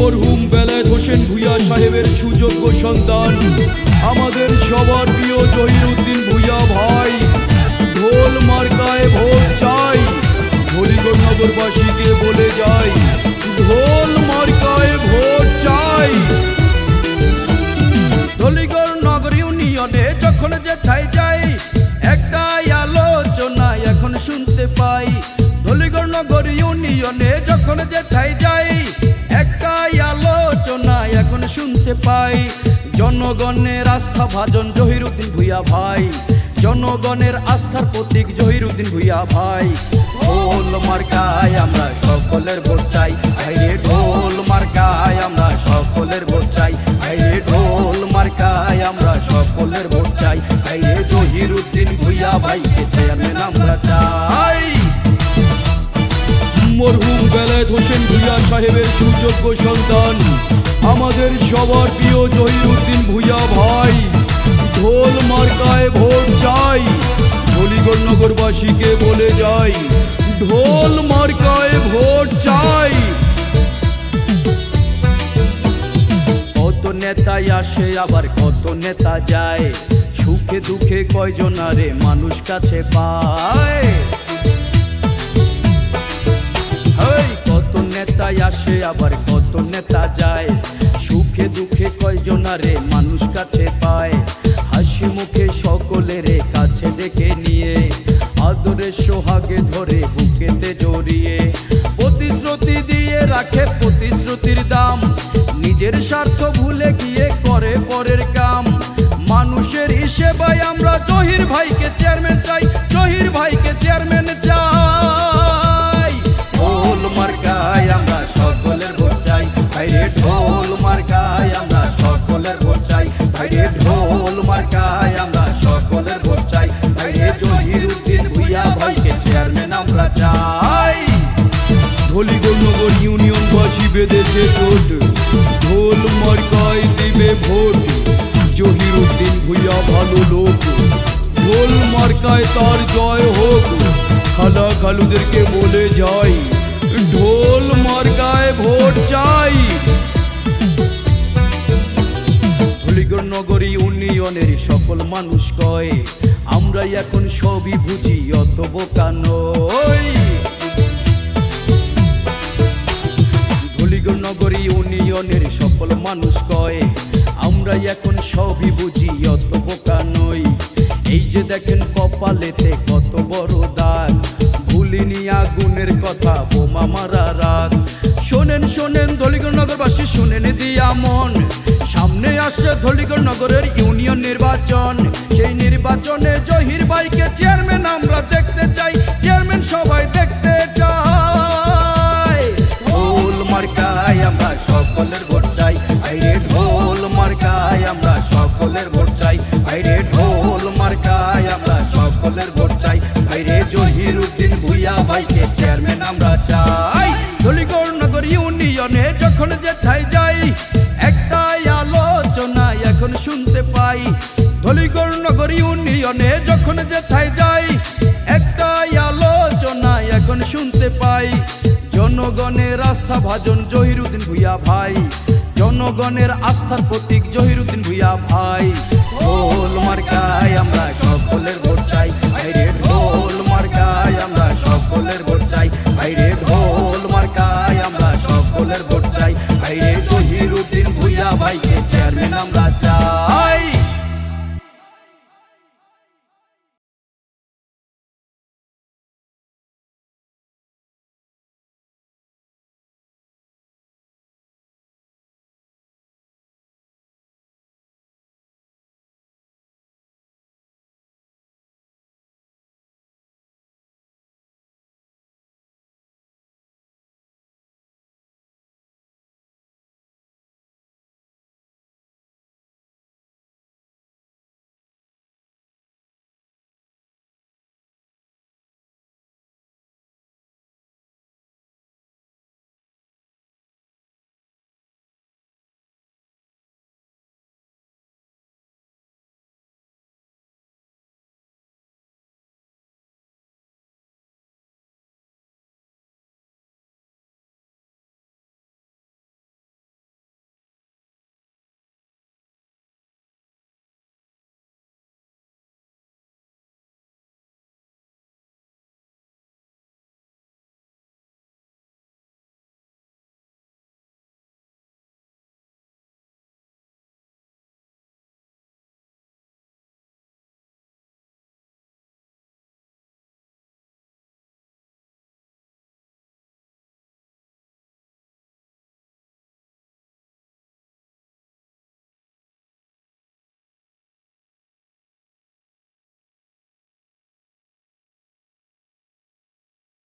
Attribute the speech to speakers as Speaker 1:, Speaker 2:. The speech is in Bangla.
Speaker 1: মরহুম বেলায়েত হোসেন ভূঁইয়া সাহেবের সুযোগ্য সন্তান আমাদের সবার প্রিয় জহিরুদ্দিন ভূঁইয়া ভাই ঢোল মার্কায় ভোট চাই। ধলিগড় নগরবাসীকে বলে যাই, ঢোল মার্কায় ভোট চাই। ধলিগড় নগর ইউনিয়নে যখন যেথায় যাই একটাই আলোচনা এখন শুনতে পাই। ধলিগড় নগর ইউনিয়নে যখন যেথায় যাই একটাই আলোচনা এখন শুনতে পাই। জনগণের আস্থা ভাজন জহিরুদ্দিন ভূঁইয়া ভাই, জনগণের আস্থার প্রতীক জহিরুদ্দিন ভূঁইয়া ভাই। ঢোল মার্কায় আমরা সকলের ভোট চাই, ভাইরে ঢোল মার্কায় আমরা সকলের ভোট চাই, ভাইরে ঢোল মার্কায় আমরা সকলের ভোট চাই, ভাইরে জহিরুদ্দিন ভূঁইয়া ভাইকে চেয়ারম্যান আমরা চাই। মরহুম বেলায়েত হোসেন ভূঁইয়া সাহেবের সুযোগ্য সন্তান আমাদের সবার প্রিয় জহিরুদ্দিন ভূঁইয়া ভাই ঢোল মার্কায় ভোট চাই। ধলিগড় নগরবাসীকে বলে যাই, ঢোল মার্কায় ভোট চাই। কত নেতাই আসে আবার কত নেতা যায়, সুখে দুঃখে কয়জনারে মানুষ কাছে পায়। কত নেতাই আসে আবার কত নেতা যায়, সুখে দুঃখে কয়জনারে মানুষ কাছে পায়। হাসি মুখে সকলের কাছে ডেকে নিয়ে আদরে সোহাগে ধরে বুকেতে জড়িয়ে প্রতিশ্রুতি দিয়ে রাখে প্রতিশ্রুতির দাম। নিজের স্বার্থ ভুলে গিয়ে করে পরের কাম। মানুষের সেবায় আমরা জহির ভাইকে চেয়ারম্যান চাই, জহির ভাইকে চেয়ারম্যান চাই। ঢোল মার্কায় আমরা সকলের ভোট চাই, ভাইরে ঢোল মার্কায় আমরা সকলের ভোট চাই, ভাইরে ঢোল মার্কায় আমরা সকলের ভোট চাই, ভাইরে জহিরুদ্দিন ভূঁইয়া ভাইকে চেয়ারম্যান আমরা চাই। ধলিগড় নগর ইউনিয়নবাসী বেঁধেছে জোট, ঢোল মার্কায় দিবে ভোট, জহিরুদ্দিন ভূঁইয়া ভালো লোক, ঢোল মার্কায় তার জয় হোক। খালা খালুদেরকে বলে যাই, ঢোল মার্কায় ভোট চাই। ধলিগড় নগর ইউনিয়নের সকল মানুষ কয় আমরা এখন সবই বুঝি অত বোকা নই। ধলিগড় নগর ইউনিয়নের সকল মানুষ কয় আমরা এখন সবই বুঝি অত বোকা নই। এই যে দেখেন কপালেতে কত বড় দাগ, ভুলিনি আগুনের কথা বোমা মারা রাগ। শোনেন শোনেন ধলিগড় নগরবাসী শোনেন দিয়া মন, সামনে আসছে ধলিগড় নগরের ইউনিয়ন নির্বাচন। সেই নির্বাচনে জহির ভাইকে চেয়ারম্যান আমরা দেখতে চাই, চেয়ারম্যান সবাই দেখতে চাই। ঢোল মার্কায় আমরা সকলের ভোট চাই, ভাইরে ঢোল মার্কায় আমরা সকলের ভোট চাই, ভাইরে ঢোল মার্কায় আমরা সকলের ভোট চাই, ভাইরে জহিরুদ্দিন ভূঁইয়া ভাইকে চেয়ারম্যান আমরা চাই। ধলিগড় নগর ইউনিয়নে যখন যেথায় যাই একটাই আলোচনা এখন শুনতে পাই। ধলিগড় নগর ইউনিয়নে যখন যেথায় যাই একটাই আলোচনা এখন শুনতে পাই। জনগণের আস্থা ভাজন জহিরুদ্দিন ভূঁইয়া ভাই, জনগণের আস্থার প্রতীক জহিরুদ্দিন ভূঁইয়া ভাই। ঢোল মার্কায় আমরা